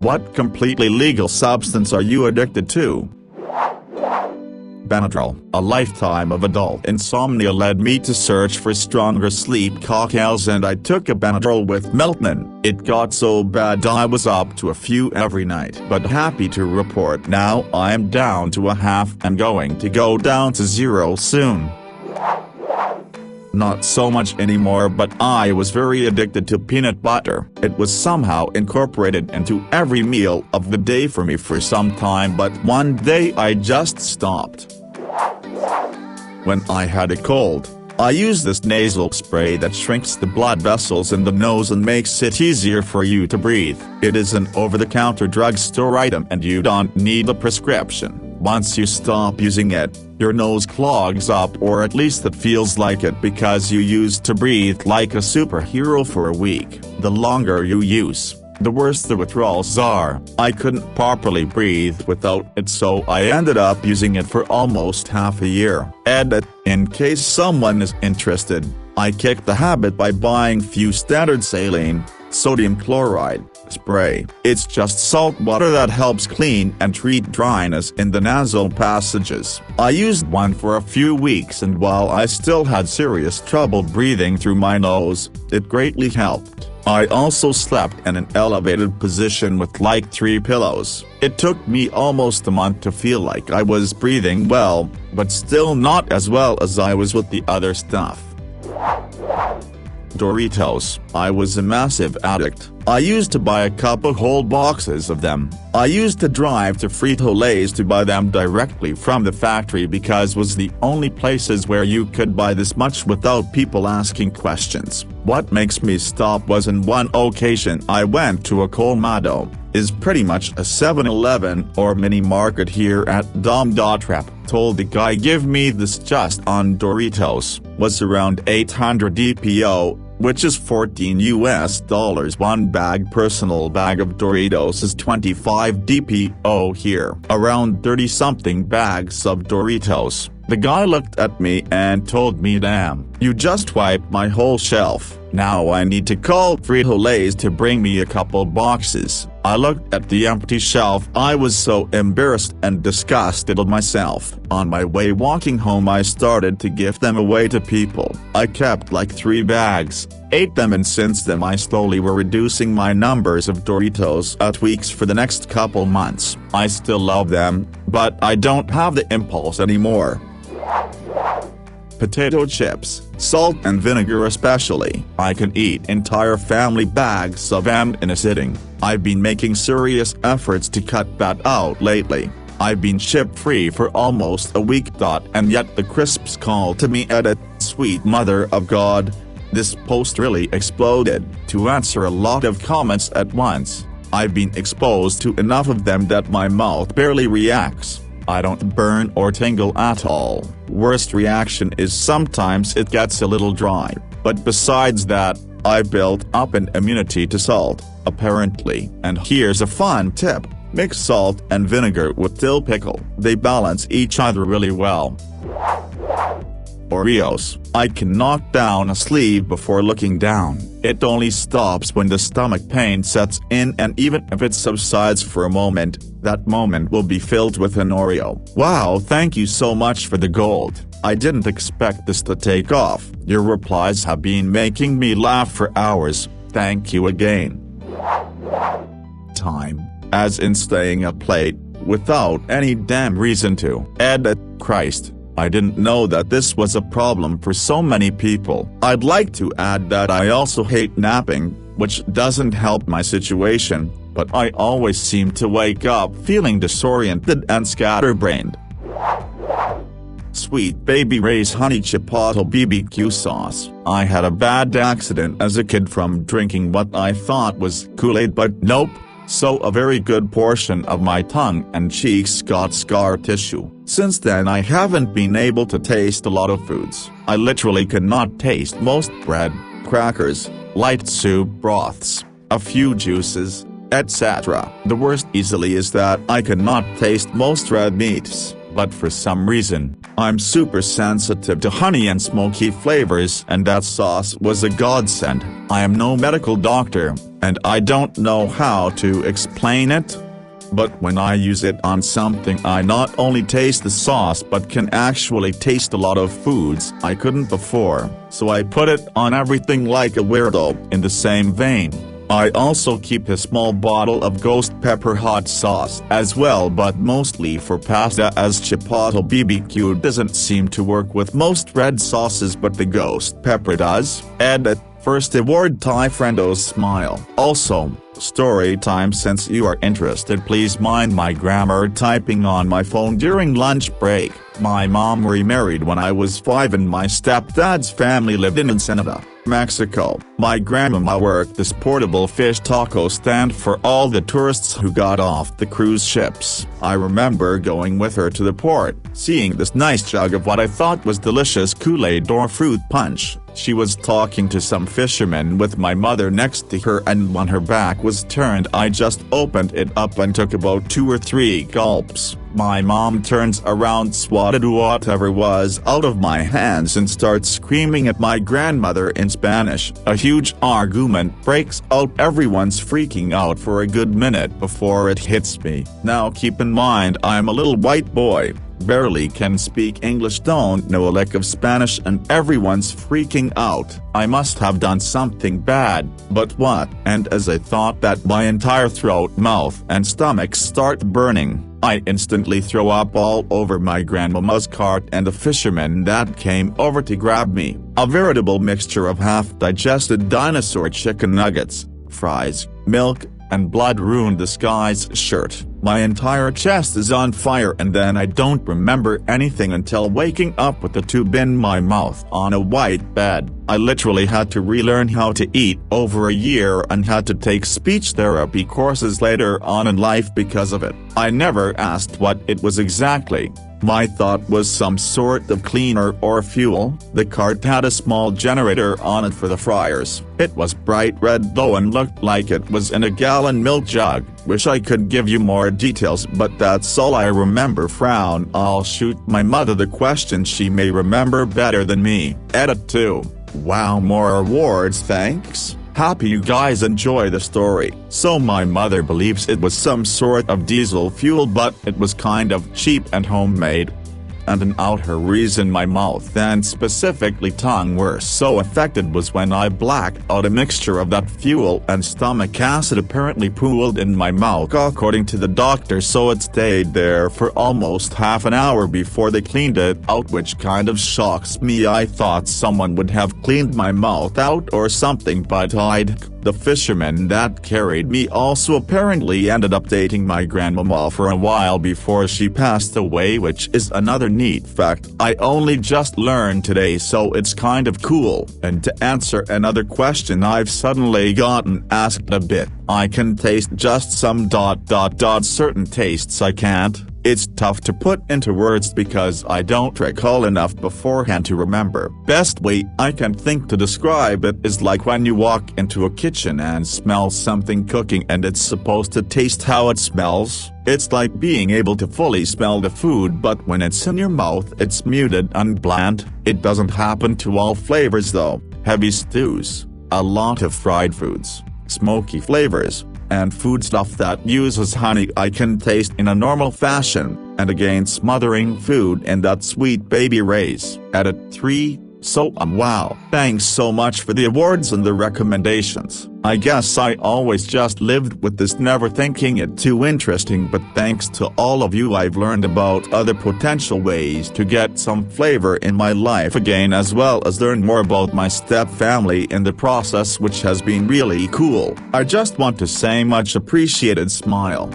What completely legal substance are you addicted to? Benadryl. A lifetime of adult insomnia led me to search for stronger sleep cocktails, and I took a Benadryl with melatonin. It got so bad I was up to a few every night. But happy to report now I'm down to a half and going to go down to 0 soon. Not so much anymore, but I was very addicted to peanut butter. It was somehow incorporated into every meal of the day for me for some time, but one day I just stopped. When I had a cold, I used this nasal spray that shrinks the blood vessels in the nose and makes it easier for you to breathe. It is an over-the-counter drugstore item and you don't need a prescription. Once you stop using it, your nose clogs up, or at least it feels like it, because you used to breathe like a superhero for a week. The longer you use, the worse the withdrawals are. I couldn't properly breathe without it, so I ended up using it for almost half a year. Edit: in case someone is interested, I kicked the habit by buying few standard saline, sodium chloride, spray. It's just salt water that helps clean and treat dryness in the nasal passages. I used one for a few weeks, and while I still had serious trouble breathing through my nose, it greatly helped. I also slept in an elevated position with like 3 pillows. It took me almost a month to feel like I was breathing well, but still not as well as I was with the other stuff. Doritos. I was a massive addict. I used to buy a couple whole boxes of them. I used to drive to Frito-Lay's to buy them directly from the factory because was the only places where you could buy this much without people asking questions. What makes me stop was in one occasion I went to a Colmado, is pretty much a 7-Eleven or mini market here at Dom.Trap. Told the guy give me this just on Doritos, was around 800 DPO, which is $14 US. One bag personal bag of Doritos is 25 DPO here. Around 30-something bags of Doritos. The guy looked at me and told me, damn, you just wiped my whole shelf. Now I need to call Frito-Lay's to bring me a couple boxes. I looked at the empty shelf. I was so embarrassed and disgusted with myself. On my way walking home I started to give them away to people. I kept like 3 bags, ate them, and since then I slowly were reducing my numbers of Doritos at weeks for the next couple months. I still love them, but I don't have the impulse anymore. Potato chips, salt and vinegar especially. I can eat entire family bags of them in a sitting. I've been making serious efforts to cut that out lately. I've been chip-free for almost a week. And yet the crisps call to me. Edit: sweet mother of God. This post really exploded. To answer a lot of comments at once, I've been exposed to enough of them that my mouth barely reacts. I don't burn or tingle at all. Worst reaction is sometimes it gets a little dry, but besides that, I built up an immunity to salt, apparently. And here's a fun tip: mix salt and vinegar with dill pickle. They balance each other really well. Oreos. I can knock down a sleeve before looking down. It only stops when the stomach pain sets in, and even if it subsides for a moment, that moment will be filled with an Oreo. Wow, thank you so much for the gold. I didn't expect this to take off. Your replies have been making me laugh for hours. Thank you again. Time. As in staying up late, without any damn reason to. Edit: Christ. I didn't know that this was a problem for so many people. I'd like to add that I also hate napping, which doesn't help my situation, but I always seem to wake up feeling disoriented and scatterbrained. Sweet Baby Ray's Honey Chipotle BBQ Sauce. I had a bad accident as a kid from drinking what I thought was Kool-Aid, but nope. So a very good portion of my tongue and cheeks got scar tissue. Since then I haven't been able to taste a lot of foods. I literally cannot taste most bread, crackers, light soup broths, a few juices, etc. The worst easily is that I cannot taste most red meats, but for some reason, I'm super sensitive to honey and smoky flavors, and that sauce was a godsend. I am no medical doctor, and I don't know how to explain it. But when I use it on something, I not only taste the sauce but can actually taste a lot of foods I couldn't before, so I put it on everything like a weirdo. In the same vein, I also keep a small bottle of ghost pepper hot sauce as well, but mostly for pasta, as Chipotle BBQ doesn't seem to work with most red sauces, but the ghost pepper does. Edit. First award Thai friendo smile. Also, story time. Since you are interested, please mind my grammar. Typing on my phone during lunch break. My mom remarried when I was 5 and my stepdad's family lived in Ensenada, Mexico. My grandmama worked this portable fish taco stand for all the tourists who got off the cruise ships. I remember going with her to the port, seeing this nice jug of what I thought was delicious Kool-Aid or fruit punch. She was talking to some fishermen with my mother next to her, and when her back was turned, I just opened it up and took about 2 or 3 gulps. My mom turns around, swatted whatever was out of my hands and starts screaming at my grandmother in Spanish. A huge argument breaks out. Everyone's freaking out for a good minute before it hits me. Now keep in mind, I'm a little white boy, barely can speak English, don't know a lick of Spanish, and everyone's freaking out. I must have done something bad, but what? And as I thought that, my entire throat, mouth and stomach start burning. I instantly throw up all over my grandmama's cart and the fisherman that came over to grab me. A veritable mixture of half-digested dinosaur chicken nuggets, fries, milk, and blood ruined this guy's shirt. My entire chest is on fire, and then I don't remember anything until waking up with the tube in my mouth on a white bed. I literally had to relearn how to eat over a year and had to take speech therapy courses later on in life because of it. I never asked what it was exactly. My thought was some sort of cleaner or fuel. The cart had a small generator on it for the fryers. It was bright red though and looked like it was in a gallon milk jug. Wish I could give you more details, but that's all I remember. Frown. I'll shoot my mother the question, she may remember better than me. Edit 2. Wow, more awards, thanks. Happy you guys enjoy the story. So my mother believes it was some sort of diesel fuel, but it was kind of cheap and homemade. And out her reason my mouth and specifically tongue were so affected was when I blacked out. A mixture of that fuel and stomach acid apparently pooled in my mouth according to the doctor, so it stayed there for almost half an hour before they cleaned it out, which kind of shocks me. I thought someone would have cleaned my mouth out or something, but I'd. The fisherman that carried me also apparently ended up dating my grandmama for a while before she passed away, which is another neat fact I only just learned today, so it's kind of cool. And to answer another question I've suddenly gotten asked a bit, I can taste just some ... certain tastes I can't. It's tough to put into words because I don't recall enough beforehand to remember. Best way I can think to describe it is like when you walk into a kitchen and smell something cooking and it's supposed to taste how it smells. It's like being able to fully smell the food, but when it's in your mouth it's muted and bland. It doesn't happen to all flavors though. Heavy stews, a lot of fried foods, smoky flavors, and food stuff that uses honey I can taste in a normal fashion, and again smothering food and that sweet baby rays. Edit 3. So wow, thanks so much for the awards and the recommendations. I guess I always just lived with this, never thinking it too interesting, but thanks to all of you I've learned about other potential ways to get some flavor in my life again, as well as learn more about my step family in the process, which has been really cool. I just want to say much appreciated. Smile.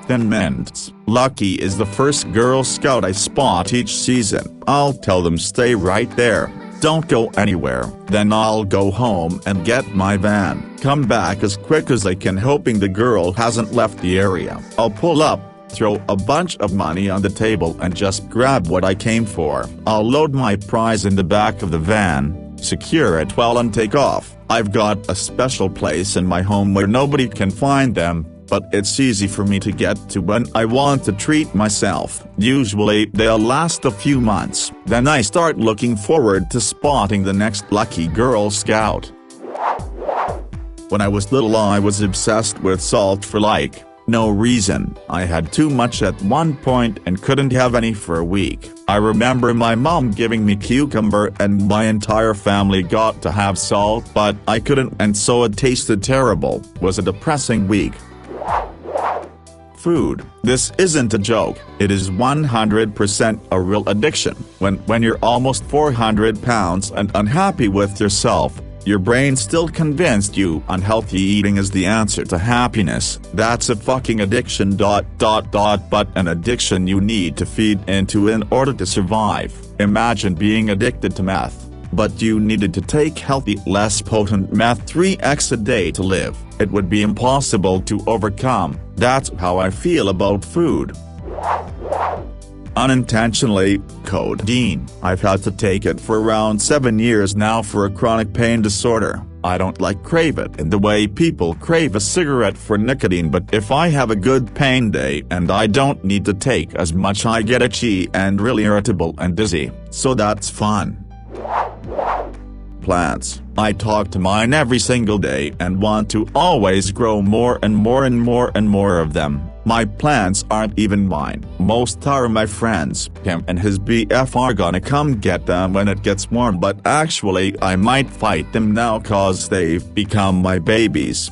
Thin Mints. Lucky is the first Girl Scout I spot each season. I'll tell them stay right there, don't go anywhere, then I'll go home and get my van, come back as quick as I can, hoping the girl hasn't left the area. I'll pull up, throw a bunch of money on the table and just grab what I came for. I'll load my prize in the back of the van, secure it well and take off. I've got a special place in my home where nobody can find them, but it's easy for me to get to when I want to treat myself. Usually they'll last a few months, then I start looking forward to spotting the next lucky Girl Scout. When I was little I was obsessed with salt for no reason. I had too much at one point and couldn't have any for a week. I remember my mom giving me cucumber and my entire family got to have salt, but I couldn't, and so it tasted terrible. Was a depressing week. Food. This isn't a joke. It is 100% a real addiction. When you're almost 400 pounds and unhappy with yourself, your brain still convinced you unhealthy eating is the answer to happiness. That's a fucking addiction. But an addiction you need to feed into in order to survive. Imagine being addicted to meth, but you needed to take healthy, less potent meth 3x a day to live. It would be impossible to overcome. That's how I feel about food. Unintentionally, codeine. I've had to take it for around 7 years now for a chronic pain disorder. I don't crave it in the way people crave a cigarette for nicotine, but if I have a good pain day and I don't need to take as much, I get itchy and really irritable and dizzy, so that's fun. Plants. I talk to mine every single day and want to always grow more and more and more and more of them. My plants aren't even mine. Most are my friends. Him and his BF are gonna come get them when it gets warm, but actually I might fight them now cause they've become my babies.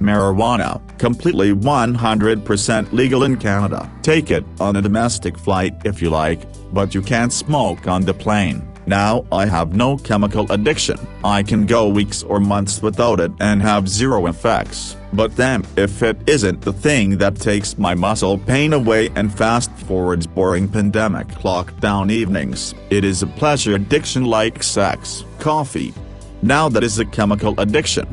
Marijuana. Completely 100% legal in Canada. Take it on a domestic flight if you like, but you can't smoke on the plane. Now I have no chemical addiction. I can go weeks or months without it and have zero effects. But then, if it isn't the thing that takes my muscle pain away and fast forwards boring pandemic lockdown evenings, it is a pleasure addiction like sex, coffee. Now that is a chemical addiction.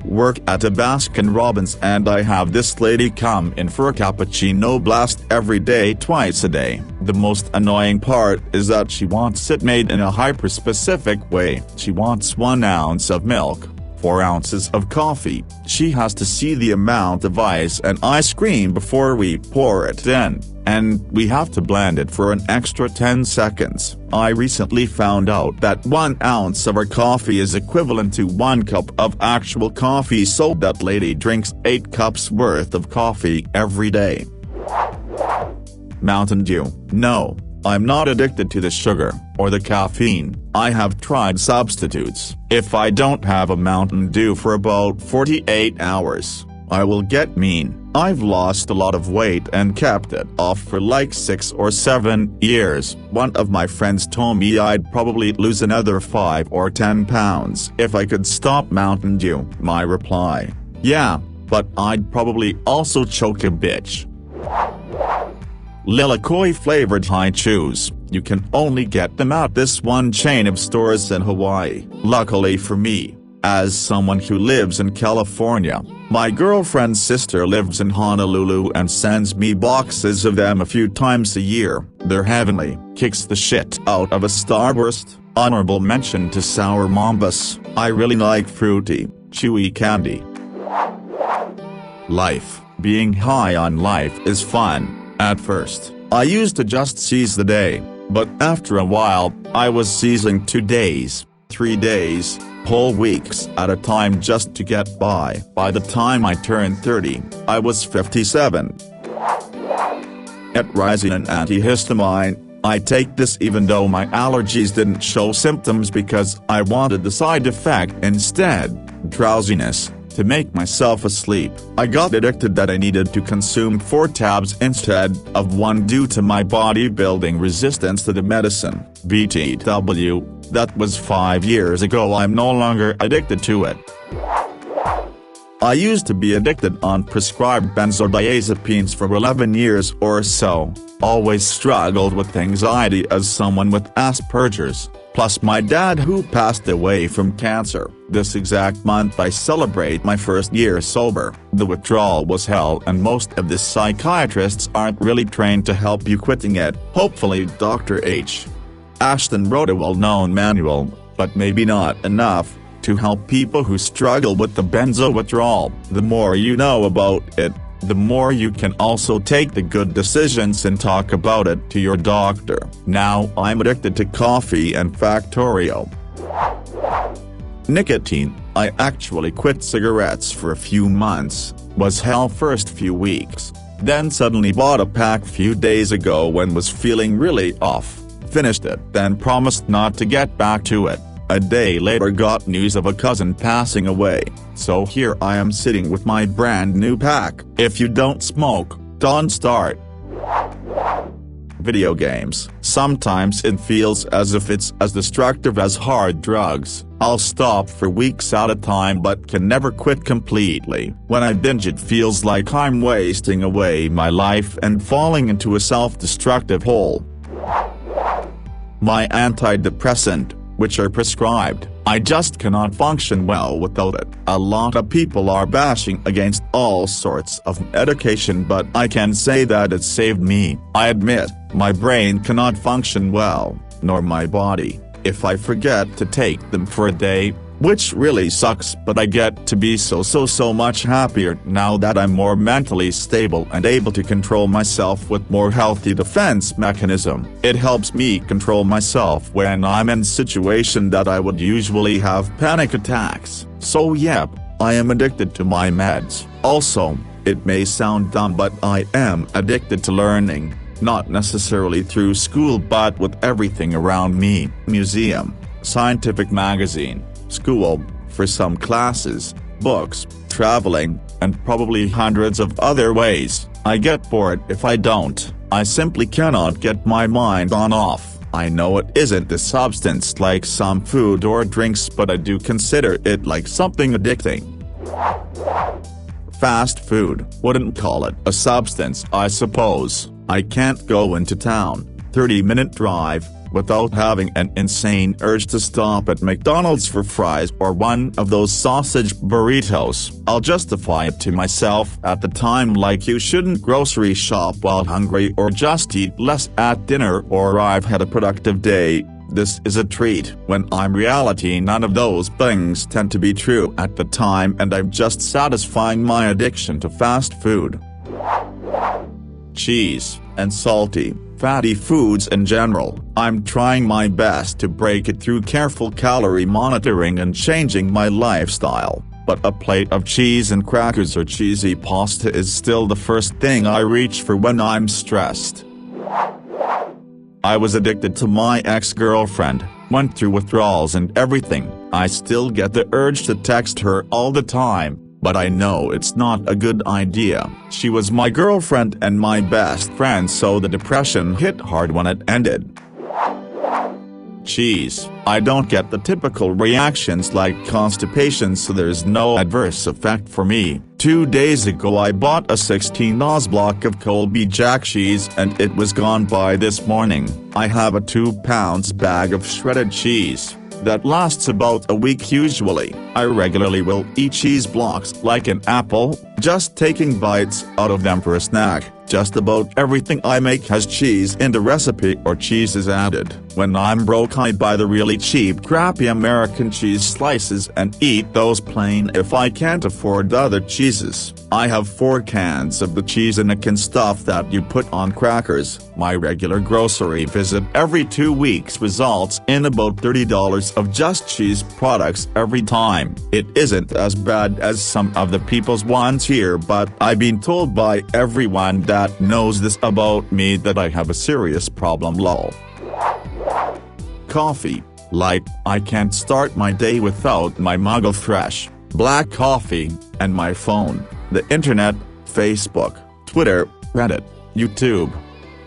Work at a Baskin-Robbins and I have this lady come in for a cappuccino blast every day, twice a day. The most annoying part is that she wants it made in a hyper-specific way. She wants 1 ounce of milk, 4 ounces of coffee. She has to see the amount of ice and ice cream before we pour it in, and we have to blend it for an extra 10 seconds. I recently found out that 1 ounce of her coffee is equivalent to 1 cup of actual coffee, so that lady drinks 8 cups worth of coffee every day. Mountain Dew. No, I'm not addicted to the sugar or the caffeine. I have tried substitutes. If I don't have a Mountain Dew for about 48 hours, I will get mean. I've lost a lot of weight and kept it off for 6 or 7 years. One of my friends told me I'd probably lose another 5 or 10 pounds if I could stop Mountain Dew. My reply: yeah, but I'd probably also choke a bitch. Lilikoi flavored high chews. You can only get them at this one chain of stores in Hawaii. Luckily for me, as someone who lives in California, my girlfriend's sister lives in Honolulu and sends me boxes of them a few times a year. They're heavenly. Kicks the shit out of a Starburst. Honorable mention to Sour Mambas. I really like fruity, chewy candy. Life. Being high on life is fun. At first, I used to just seize the day, but after a while, I was seizing 2 days, 3 days, whole weeks at a time just to get by. By the time I turned 30, I was 57. At rising an antihistamine, I take this even though my allergies didn't show symptoms because I wanted the side effect instead, drowsiness, to make myself asleep. I got addicted that I needed to consume 4 tabs instead of 1 due to my body building resistance to the medicine. BTW, that was 5 years ago. I'm no longer addicted to it. I used to be addicted on prescribed benzodiazepines for 11 years or so. Always struggled with anxiety as someone with Asperger's. Plus my dad who passed away from cancer. This exact month I celebrate my first year sober. The withdrawal was hell and most of the psychiatrists aren't really trained to help you quitting it. Hopefully Dr. H. Ashton wrote a well-known manual, but maybe not enough, to help people who struggle with the benzo withdrawal. The more you know about it, the more you can also take the good decisions and talk about it to your doctor. Now I'm addicted to coffee and Factorio. Nicotine. I actually quit cigarettes for a few months, was hell first few weeks, then suddenly bought a pack few days ago when was feeling really off, finished it, then promised not to get back to it. A day later got news of a cousin passing away, so here I am sitting with my brand new pack. If you don't smoke, don't start. Video games. Sometimes it feels as if it's as destructive as hard drugs. I'll stop for weeks at a time but can never quit completely. When I binge it feels like I'm wasting away my life and falling into a self-destructive hole. My antidepressant, which are prescribed, I just cannot function well without it. A lot of people are bashing against all sorts of medication, but I can say that it saved me. I admit, my brain cannot function well, nor my body, if I forget to take them for a day, which really sucks, but I get to be so much happier now that I'm more mentally stable and able to control myself with more healthy defense mechanism. It helps me control myself when I'm in situation that I would usually have panic attacks. So yep, I am addicted to my meds. Also, it may sound dumb but I am addicted to learning, not necessarily through school but with everything around me. Museum, scientific magazine, school, for some classes, books, traveling, and probably hundreds of other ways. I get bored if I don't. I simply cannot get my mind on off. I know it isn't a substance like some food or drinks, but I do consider it like something addicting. Fast food. Wouldn't call it a substance, I suppose. I can't go into town, 30-minute drive, without having an insane urge to stop at McDonald's for fries or one of those sausage burritos. I'll justify it to myself at the time like you shouldn't grocery shop while hungry or just eat less at dinner or I've had a productive day, this is a treat. When I'm reality none of those things tend to be true at the time and I'm just satisfying my addiction to fast food. Cheese, and salty, fatty foods in general. I'm trying my best to break it through careful calorie monitoring and changing my lifestyle, but a plate of cheese and crackers or cheesy pasta is still the first thing I reach for when I'm stressed. I was addicted to my ex-girlfriend, went through withdrawals and everything. I still get the urge to text her all the time, but I know it's not a good idea. She was my girlfriend and my best friend, so the depression hit hard when it ended. Cheese. I don't get the typical reactions like constipation, so there's no adverse effect for me. 2 days ago I bought a 16-oz block of Colby Jack cheese and it was gone by this morning. I have a 2-pound bag of shredded cheese that lasts about a week usually. I regularly will eat cheese blocks like an apple, just taking bites out of them for a snack. Just about everything I make has cheese in the recipe or cheese is added. When I'm broke I buy the really cheap crappy American cheese slices and eat those plain if I can't afford the other cheeses. I have 4 cans of the cheese and can stuff that you put on crackers. My regular grocery visit every 2 weeks results in about $30 of just cheese products every time. It isn't as bad as some of the people's ones here, but I've been told by everyone that knows this about me that I have a serious problem. Lol. Coffee. Like, I can't start my day without my mug of fresh, black coffee, and my phone, the internet, Facebook, Twitter, Reddit, YouTube.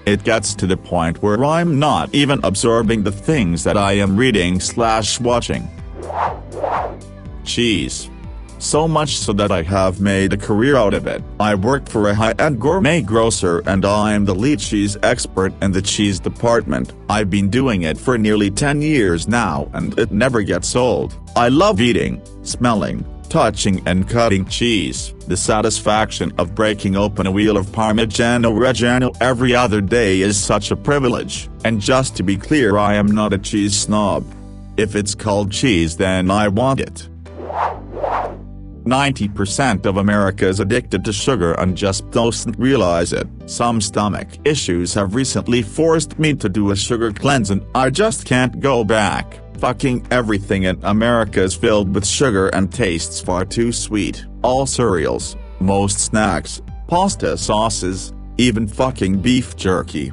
It gets to the point where I'm not even absorbing the things that I am reading/watching. Cheese. So much so that I have made a career out of it. I work for a high-end gourmet grocer and I'm the lead cheese expert in the cheese department. I've been doing it for nearly 10 years now and it never gets old. I love eating, smelling, touching and cutting cheese. The satisfaction of breaking open a wheel of Parmigiano Reggiano every other day is such a privilege. And just to be clear, I am not a cheese snob. If it's called cheese then I want it. 90% of America is addicted to sugar and just doesn't realize it. Some stomach issues have recently forced me to do a sugar cleanse and I just can't go back. Fucking everything in America is filled with sugar and tastes far too sweet. All cereals, most snacks, pasta sauces, even fucking beef jerky.